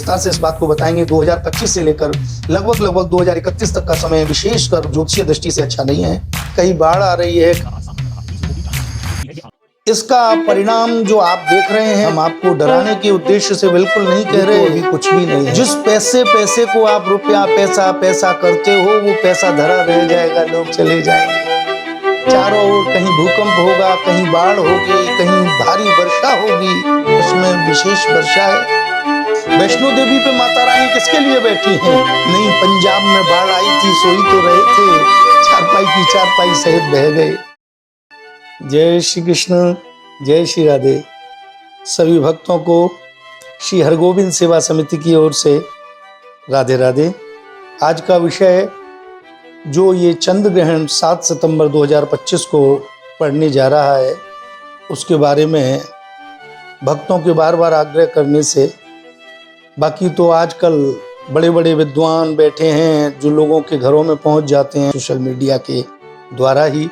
विस्तार से इस बात को बताएंगे। 2025 से लेकर लगभग 2031 तक का समय विशेषकर ज्योतिषीय दृष्टि से अच्छा नहीं है। कहीं बाढ़ आ रही है। इसका परिणाम जो आप देख रहे हैं, हम आपको डराने के उद्देश्य से बिल्कुल नहीं कह रहे, अभी कुछ भी नहीं है। जिस पैसे को आप रुपया पैसा करते हो, वो पैसा धरा रह जाएगा, लोग चले जाएंगे। चारों ओर कहीं भूकंप होगा, कहीं बाढ़ होगी, कहीं भारी वर्षा होगी। उसमें विशेष वर्षा है। वैष्णो देवी पे माता रानी किसके लिए बैठी हैं? नहीं, पंजाब में बाढ़ आई थी, सोई तो रहे थे, चारपाई की चारपाई सहित बह गए। जय श्री कृष्ण, जय श्री राधे। सभी भक्तों को श्री हरगोविंद सेवा समिति की ओर से राधे राधे। आज का विषय जो ये चंद्र ग्रहण 7 सितंबर 2025 को पड़ने जा रहा है, उसके बारे में भक्तों के बार बार आग्रह करने से, बाकी तो आजकल बड़े बड़े विद्वान बैठे हैं जो लोगों के घरों में पहुंच जाते हैं सोशल मीडिया के द्वारा ही।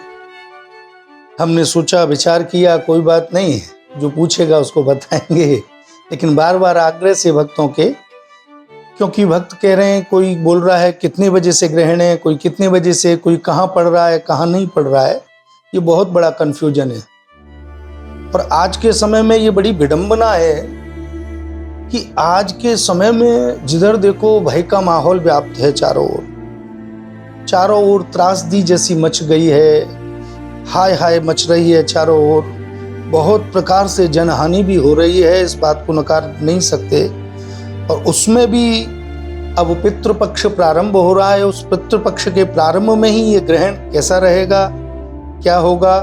हमने सोचा, विचार किया, कोई बात नहीं, जो पूछेगा उसको बताएंगे, लेकिन बार बार आग्रह से भक्तों के, क्योंकि भक्त कह रहे हैं, कोई बोल रहा है कितने बजे से ग्रहण है, कोई कितने बजे से, कोई कहाँ पड़ रहा है, कहाँ नहीं पड़ रहा है। ये बहुत बड़ा कंफ्यूजन है। और आज के समय में ये बड़ी विडंबना है कि आज के समय में जिधर देखो भय का माहौल व्याप्त है। चारों ओर त्रासदी जैसी मच गई है, हाय हाय मच रही है चारों ओर। बहुत प्रकार से जनहानि भी हो रही है, इस बात को नकार नहीं सकते। और उसमें भी अब पितृपक्ष प्रारंभ हो रहा है। उस पितृपक्ष के प्रारंभ में ही ये ग्रहण कैसा रहेगा, क्या होगा,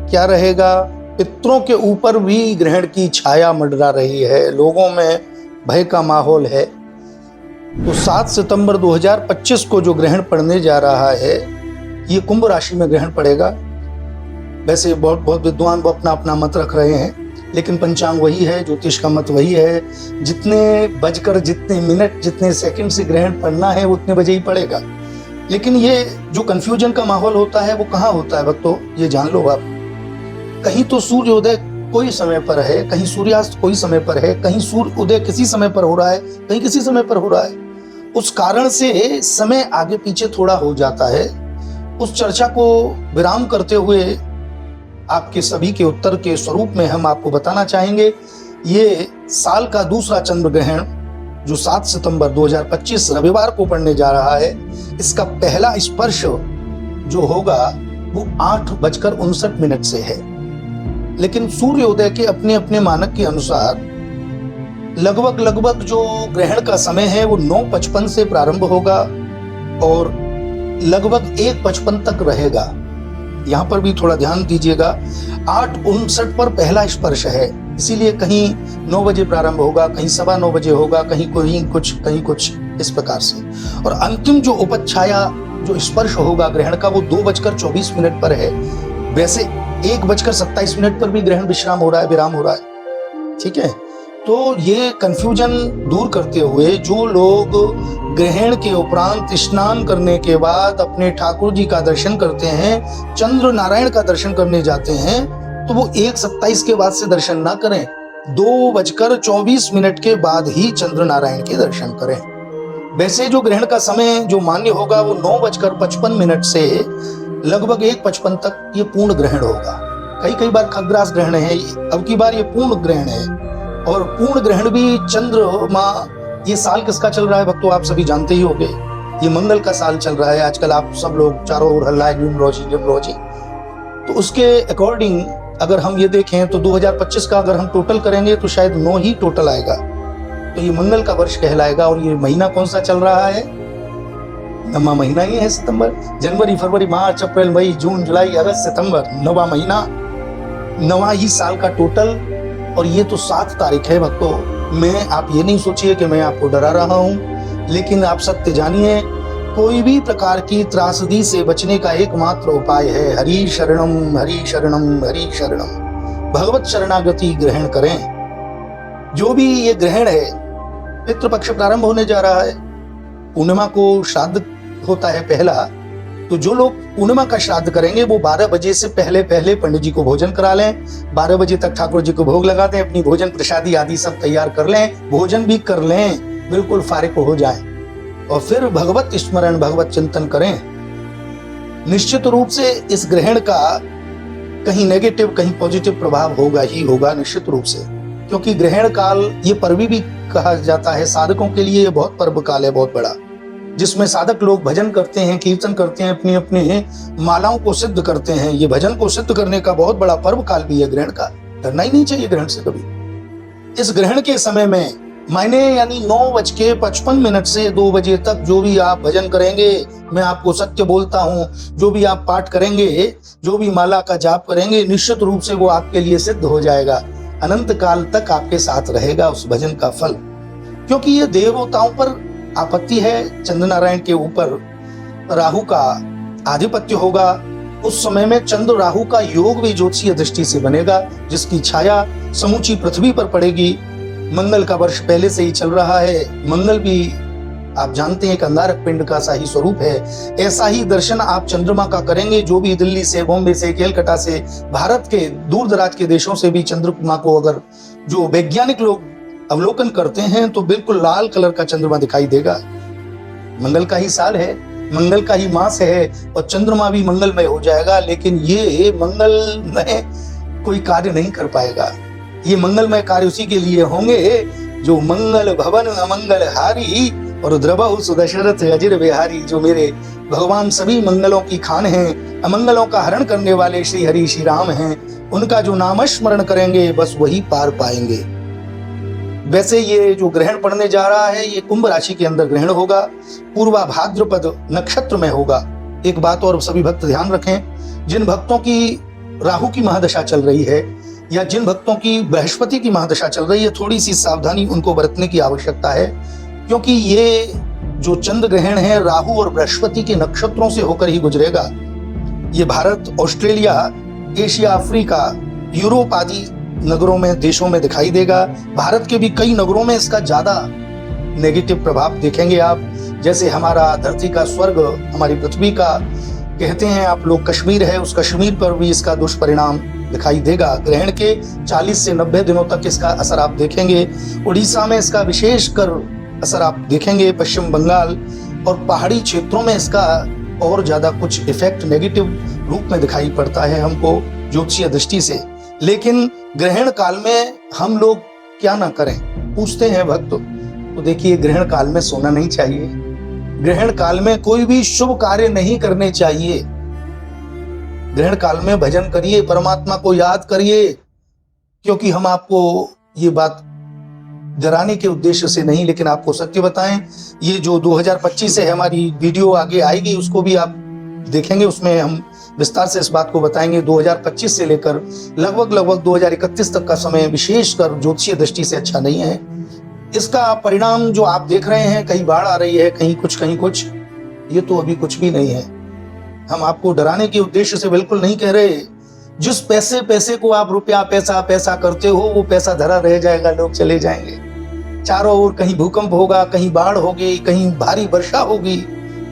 क्या रहेगा। पितरों के ऊपर भी ग्रहण की छाया मंडरा रही है, लोगों में भय का माहौल है। तो 7 सितंबर 2025 को जो ग्रहण पड़ने जा रहा है, ये कुंभ राशि में ग्रहण पड़ेगा। वैसे बहुत विद्वान वो अपना अपना मत रख रहे हैं, लेकिन पंचांग वही है, ज्योतिष का मत वही है। जितने बजकर जितने मिनट जितने सेकंड से ग्रहण पड़ना है, उतने बजे ही पड़ेगा। लेकिन ये जो कंफ्यूजन का माहौल होता है, वो कहाँ होता है भक्तों, ये जान लो आप। कहीं तो सूर्योदय कोई समय पर है, कहीं सूर्यास्त कोई समय पर है, कहीं सूर्य उदय किसी समय पर हो रहा है, कहीं किसी समय पर हो रहा है। उस कारण से समय आगे पीछे थोड़ा हो जाता है। उस चर्चा को विराम करते हुए आपके सभी के उत्तर के स्वरूप में हम आपको बताना चाहेंगे, ये साल का दूसरा चंद्र ग्रहण जो 7 सितंबर 2025 रविवार को पड़ने जा रहा है, इसका पहला स्पर्श जो होगा वो 8:59 से है। लेकिन सूर्योदय के अपने अपने मानक के अनुसार लगभग जो ग्रहण का समय है वो 9:55 से प्रारंभ होगा और लगभग 1:55 तक रहेगा। यहाँ पर भी थोड़ा ध्यान दीजिएगा। 8:59 पर पहला स्पर्श है, इसीलिए कहीं 9 बजे प्रारंभ होगा, कहीं 9:15 बजे होगा, कहीं कुछ इस प्रकार से। और अंतिम जो उपच्छाया जो स्पर्श होगा ग्रहण का, वो 2:24 पर है। वैसे 1:27 पर भी ग्रहण विराम हो रहा है। ठीक है, तो ये कंफ्यूजन दूर करते हुए जो लोग ग्रहण के उपरांत स्नान करने के बाद अपने ठाकुर जी का दर्शन करते हैं, चंद्र नारायण का दर्शन करने जाते हैं, तो वो 1:27 के बाद से दर्शन ना करें, 2:24 के बाद ही चंद्र नारायण के दर्शन करें। वैसे जो ग्रहण का समय जो मान्य होगा वो 9:55 से लगभग 1:55 तक ये पूर्ण ग्रहण होगा। कई बार खग्रास ग्रहण है, अब की बार ये पूर्ण ग्रहण है। और पूर्ण ग्रहण भी चंद्रमा, ये साल किसका चल रहा है भक्तों, आप सभी जानते ही होंगे, ये मंगल का साल चल रहा है। आजकल आप सब लोग चारों ओर हल्ला है न्यूमरोलॉजी। तो उसके अकॉर्डिंग अगर हम ये देखें तो 2025 का अगर हम टोटल करेंगे तो शायद 9 ही टोटल आएगा। तो ये मंगल का वर्ष कहलाएगा। और ये महीना कौन सा चल रहा है, नवा महीना ही है सितंबर। जनवरी, फरवरी, मार्च, अप्रैल, मई, जून, जुलाई, अगस्त, सितंबर, नवा महीना, नवा ही साल का टोटल। और ये तो 7 तारीख है भक्तों। मैं, आप ये नहीं सोचिए कि मैं आपको डरा रहा हूँ, लेकिन आप सत्य जानिए, कोई भी प्रकार की त्रासदी से बचने का एकमात्र उपाय है हरि शरणम, हरि शरणम, हरि शरणम। भगवत शरणागति ग्रहण करें। जो भी ये ग्रहण है, पितृपक्ष प्रारंभ होने जा रहा है। पूर्णिमा को श्राद्ध होता है पहला, तो जो लोग पूर्णिमा का श्राद्ध करेंगे वो 12 बजे से पहले पंडित जी को भोजन करा लें। 12 बजे तक ठाकुर जी को भोग लगा दें, अपनी भोजन प्रसादी आदि सब तैयार कर लें, भोजन भी कर लें। बिल्कुल फारिग हो जाएं और फिर भगवत स्मरण भगवत चिंतन करें। निश्चित रूप से इस ग्रहण का कहीं नेगेटिव कहीं पॉजिटिव प्रभाव होगा ही होगा निश्चित रूप से, क्योंकि ग्रहण काल ये पर्व भी कहा जाता है। साधकों के लिए ये बहुत पर्व काल है, बहुत बड़ा, जिसमें साधक लोग भजन करते हैं, कीर्तन करते हैं, अपनी अपनी मालाओं को सिद्ध करते हैं। ये भजन को सिद्ध करने का बहुत बड़ा पर्व काल भी है ग्रहण का। डरना ही नहीं चाहिए ग्रहण से कभी। इस ग्रहण के समय में मायने यानी 9:55 से 2 बजे तक जो भी आप भजन करेंगे, मैं आपको सत्य बोलता हूं, जो भी आप पाठ करेंगे, जो भी माला का जाप करेंगे, निश्चित रूप से वो आपके लिए सिद्ध हो जाएगा। अनंत काल तक आपके साथ रहेगा उस भजन का फल, क्योंकि ये देवताओं पर आपत्ति है, चंद्र नारायण के ऊपर राहु का आधिपत्य होगा। उस समय में चंद्र राहु का योग भी ज्योतिषीय दृष्टि से बनेगा, जिसकी छाया समूची पृथ्वी पर पड़ेगी। मंगल का वर्ष पहले से ही चल रहा है। मंगल भी आप जानते हैं एक अंगारक पिंड का सा ही स्वरूप है। ऐसा ही दर्शन आप चंद्रमा का करेंगे। जो भी दिल्ली से, बॉम्बे से, केलकटा से, भारत के दूर दराज के देशों से भी चंद्रमा को अगर जो वैज्ञानिक लोग अवलोकन करते हैं तो बिल्कुल लाल कलर का चंद्रमा दिखाई देगा। मंगल का ही साल है, मंगल का ही मास है और चंद्रमा भी मंगलमय हो जाएगा। लेकिन ये मंगलमय कोई कार्य नहीं कर पाएगा। ये मंगलमय कार्य उसी के लिए होंगे जो मंगल भवन अमंगल हारी और द्रवहु सुदशरथ अजिर बिहारी। जो मेरे भगवान सभी मंगलों की खान हैं, अमंगलों का हरण करने वाले श्री हरि श्री राम हैं। उनका जो नामस्मरण करेंगे बस वही पार पाएंगे। वैसे ये जो ग्रहण पड़ने जा रहा है ये कुंभ राशि के अंदर ग्रहण होगा, पूर्वा भाद्रपद नक्षत्र में होगा। एक बात और सभी भक्त ध्यान रखें, जिन भक्तों की राहु की महादशा चल रही है या जिन भक्तों की बृहस्पति की महादशा चल रही है, थोड़ी सी सावधानी उनको बरतने की आवश्यकता है, क्योंकि ये जो चंद्र ग्रहण है राहु और बृहस्पति के नक्षत्रों से होकर ही गुजरेगा। ये Bharat, Australia, Asia, Africa, Europe आदि नगरों में, देशों में दिखाई देगा। भारत के भी कई नगरों में इसका ज्यादा नेगेटिव प्रभाव देखेंगे आप। जैसे हमारा धरती का स्वर्ग, हमारी पृथ्वी का कहते हैं आप लोग कश्मीर है, उस कश्मीर पर भी इसका दुष्परिणाम दिखाई देगा। ग्रहण के 40 से 90 दिनों तक इसका असर आप देखेंगे। उड़ीसा में इसका विशेष कर असर आप देखेंगे, पश्चिम बंगाल और पहाड़ी क्षेत्रों में इसका और ज्यादा कुछ इफेक्ट नेगेटिव रूप में दिखाई पड़ता है हमको ज्योतिषीय दृष्टि से। लेकिन ग्रहण काल में हम लोग क्या ना करें, पूछते हैं भक्त। तो देखिए, ग्रहण काल में सोना नहीं चाहिए, ग्रहण काल में कोई भी शुभ कार्य नहीं करने चाहिए। ग्रहण काल में भजन करिए, परमात्मा को याद करिए, क्योंकि हम आपको ये बात डराने के उद्देश्य से नहीं, लेकिन आपको सत्य बताएं। ये जो 2025 से हमारी वीडियो आगे आएगी उसको भी आप देखेंगे, उसमें हम विस्तार से इस बात को बताएंगे। 2025 से लेकर लगभग 2031 तक का समय विशेषकर ज्योतिषीय दृष्टि से अच्छा नहीं है। इसका परिणाम जो आप देख रहे हैं, कहीं बाढ़ आ रही है, कहीं कुछ, ये तो अभी कुछ भी नहीं है। हम आपको डराने के उद्देश्य से बिल्कुल नहीं कह रहे। जिस पैसे को आप रुपया पैसा करते हो, वो पैसा धरा रह जाएगा, लोग चले जाएंगे। चारों ओर कहीं भूकंप होगा, कहीं बाढ़ होगी, कहीं भारी वर्षा होगी।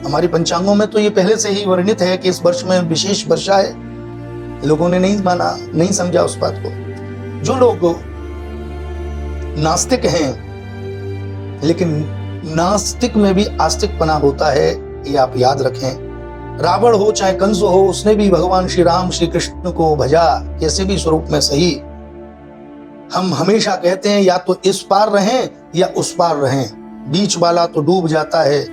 हमारी पंचांगों में तो ये पहले से ही वर्णित है कि इस वर्ष में विशेष वर्षा है। लोगों ने नहीं माना, नहीं समझा उस बात को। जो लोग नास्तिक हैं, लेकिन नास्तिक में भी आस्तिकपना होता है, ये आप याद रखें। रावण हो चाहे कंस हो, उसने भी भगवान श्री राम श्री कृष्ण को भजा, कैसे भी स्वरूप में सही। हम हमेशा कहते हैं या तो इस पार रहें या उस पार रहें, बीच वाला तो डूब जाता है।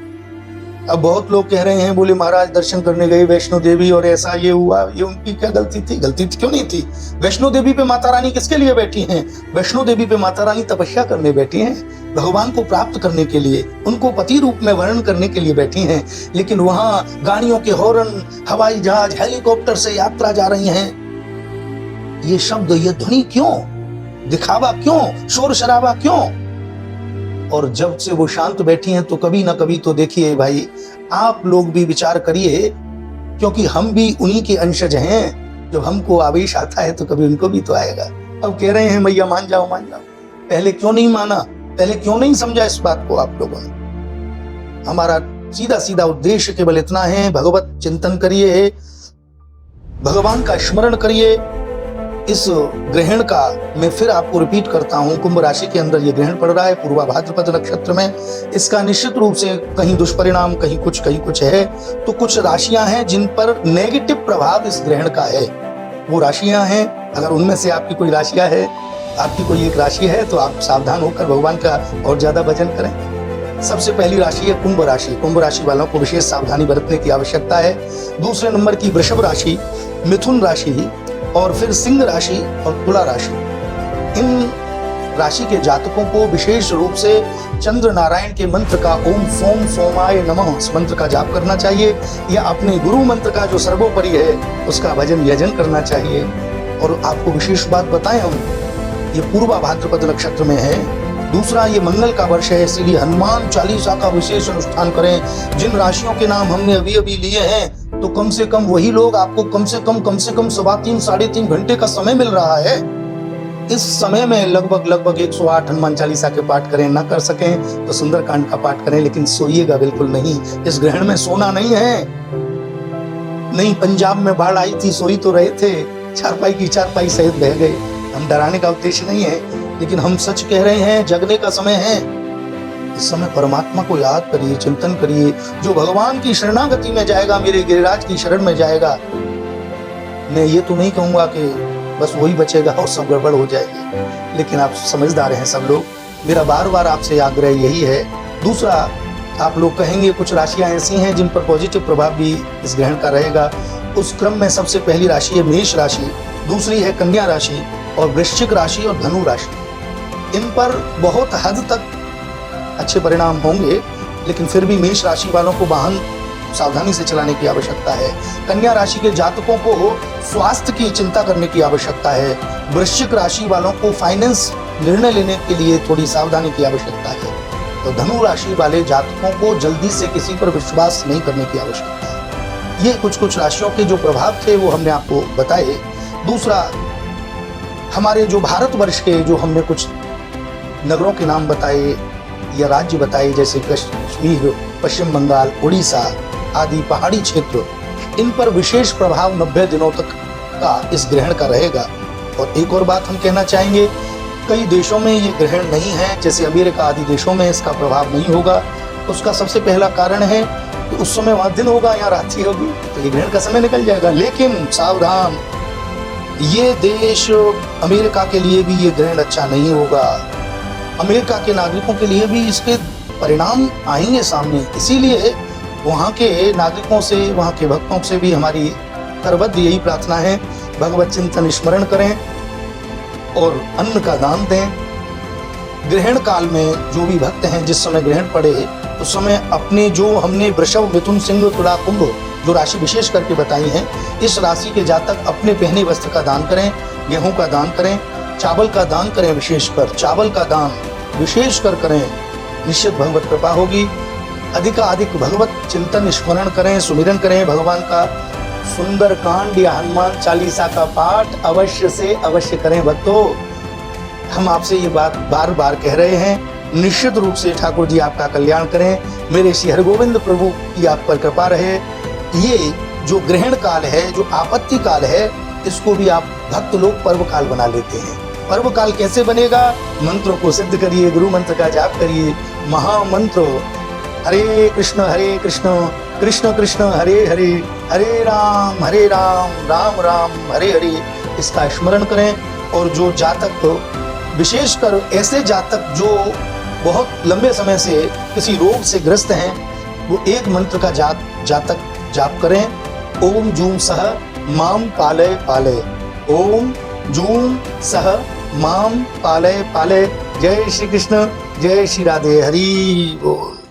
अब बहुत लोग कह रहे हैं, बोले महाराज दर्शन करने गए वैष्णो देवी और ऐसा ये हुआ, ये उनकी क्या गलती थी? गलती क्यों नहीं थी? वैष्णो देवी पे माता रानी किसके लिए बैठी हैं? वैष्णो देवी पे माता रानी तपस्या करने बैठी हैं, भगवान को प्राप्त करने के लिए, उनको पति रूप में वर्णन करने के लिए बैठी हैं। लेकिन वहां गाड़ियों के हॉर्न, हवाई जहाज, हेलीकॉप्टर से यात्रा जा रही हैं। ये शब्द, ये ध्वनि क्यों? दिखावा क्यों? शोर शराबा क्यों? और जब से वो शांत बैठी हैं तो कभी ना कभी तो देखिए भाई, आप लोग भी विचार करिए, क्योंकि हम भी उन्हीं के अंशज हैं। जब हमको आवेश आता है तो कभी उनको भी तो आएगा। अब कह रहे हैं मैया मान जाओ मान जाओ, पहले क्यों नहीं माना? पहले क्यों नहीं समझा इस बात को आप लोगों ने? हमारा सीधा सीधा उद्देश्य केवल इतना है, भगवत चिंतन करिए, भगवान का स्मरण करिए, इस ग्रहण का मैं फिर आपको रिपीट करता हूं, कुंभ राशि के अंदर ये ग्रहण पड़ रहा है पूर्वा भाद्रपद नक्षत्र में। इसका निश्चित रूप से कहीं दुष्परिणाम, कहीं कुछ है। तो कुछ राशियां हैं जिन पर नेगेटिव प्रभाव इस ग्रहण का है। वो राशियां हैं, अगर उनमें से आपकी कोई राशियां है, आपकी कोई एक राशि है, तो आप सावधान होकर भगवान का और ज्यादा भजन करें। सबसे पहली राशि है कुंभ राशि। कुंभ राशि वालों को विशेष सावधानी बरतने की आवश्यकता है। दूसरे नंबर की वृषभ राशि, मिथुन राशि और फिर सिंह राशि और तुला राशि। इन राशि के जातकों को विशेष रूप से चंद्र नारायण के मंत्र का ओम सोम सोमाय नमः इस मंत्र का जाप करना चाहिए, या अपने गुरु मंत्र का जो सर्वोपरि है उसका भजन यजन करना चाहिए। और आपको विशेष बात बताएं हम, ये पूर्वा भाद्रपद नक्षत्र में है। दूसरा, ये मंगल का वर्ष है, इसीलिए हनुमान चालीसा का विशेष अनुष्ठान करें। जिन राशियों के नाम हमने अभी अभी लिए हैं, तो कम से कम वही लोग, आपको कम से कम 3.5 घंटे का समय मिल रहा है। इस समय में लगभग 108 हनुमान चालीसा के पाठ करें। ना कर सकें तो सुंदरकांड का पाठ करें, लेकिन सोइएगा बिल्कुल नहीं। इस ग्रहण में सोना नहीं है। नहीं, पंजाब में बाढ़ आई थी, सोई तो रहे थे, चारपाई की चारपाई सहित बह गए। हम डराने का उद्देश्य नहीं है, लेकिन हम सच कह रहे हैं, जगने का समय है। इस समय परमात्मा को याद करिए, चिंतन करिए। जो भगवान की शरणागति में जाएगा, मेरे गिरिराज की शरण में जाएगा, मैं ये तो नहीं कहूंगा कि बस वही बचेगा और सब गड़बड़ हो जाएगी, लेकिन आप समझदार हैं सब लोग। मेरा बार बार आपसे आग्रह यही है। दूसरा, आप लोग कहेंगे कुछ राशियां ऐसी हैं जिन पर पॉजिटिव प्रभाव भी इस ग्रहण का रहेगा। उस क्रम में सबसे पहली राशि है मेष राशि, दूसरी है कन्या राशि और वृश्चिक राशि और धनु राशि। इन पर बहुत हद तक अच्छे परिणाम होंगे, लेकिन फिर भी मेष राशि वालों को वाहन सावधानी से चलाने की आवश्यकता है। कन्या राशि के जातकों को स्वास्थ्य की चिंता करने की आवश्यकता है। वृश्चिक राशि वालों को फाइनेंस निर्णय लेने के लिए थोड़ी सावधानी की आवश्यकता है। तो धनु राशि वाले जातकों को जल्दी से किसी पर विश्वास नहीं करने की आवश्यकता है। ये कुछ राशियों के जो प्रभाव थे वो हमने आपको बताए। दूसरा, हमारे जो भारतवर्ष के जो हमने कुछ नगरों के नाम बताए या राज्य बताए, जैसे कश्मीर, पश्चिम बंगाल, उड़ीसा आदि पहाड़ी क्षेत्र, इन पर विशेष प्रभाव 90 दिनों तक का इस ग्रहण का रहेगा। और एक और बात हम कहना चाहेंगे, कई देशों में ये ग्रहण नहीं है, जैसे अमेरिका आदि देशों में इसका प्रभाव नहीं होगा। उसका सबसे पहला कारण है कि उस समय वहां दिन होगा या रात्रि होगी, तो ये ग्रहण का समय निकल जाएगा। लेकिन सावधान, ये देश अमेरिका के लिए भी ये ग्रहण अच्छा नहीं होगा। अमेरिका के नागरिकों के लिए भी इसके परिणाम आएंगे सामने। इसीलिए वहाँ के नागरिकों से, वहाँ के भक्तों से भी हमारी करबद्ध यही प्रार्थना है, भगवत चिंतन स्मरण करें और अन्न का दान दें। ग्रहण काल में जो भी भक्त हैं, जिस समय ग्रहण पड़े उस समय अपने जो हमने वृषभ, मिथुन, सिंह, तुला, कुंभ जो राशि विशेष करके बताई हैं, इस राशि के जातक अपने पहने वस्त्र का दान करें, गेहूं का दान करें, चावल का दान करें। विशेषकर चावल का दान विशेषकर करें, निश्चित भगवत कृपा होगी। अधिकाधिक भगवत चिंतन स्मरण करें, सुमिरन करें भगवान का। सुंदरकांड या हनुमान चालीसा का पाठ अवश्य से अवश्य करें भक्तों। हम आपसे ये बात बार बार कह रहे हैं। निश्चित रूप से ठाकुर जी आपका कल्याण करें। मेरे श्री हरगोविंद प्रभु की आप पर कृपा रहे। ये जो ग्रहण काल है, जो आपत्ति काल है, इसको भी आप भक्त लोग पर्व काल बना लेते हैं। पर्व काल कैसे बनेगा? मंत्रों को सिद्ध करिए, गुरु मंत्र का जाप करिए। महामंत्र हरे कृष्ण कृष्ण कृष्ण हरे हरे, हरे राम राम राम हरे हरे, इसका स्मरण करें। और जो जातक, विशेषकर ऐसे जातक जो बहुत लंबे समय से किसी रोग से ग्रस्त हैं, वो एक मंत्र का जातक जाप करें। ओम जूम सह माम पालय पालय, ओम जूम सह माम पालय पालय। जय श्री कृष्ण, जय श्री राधे, हरि बोल।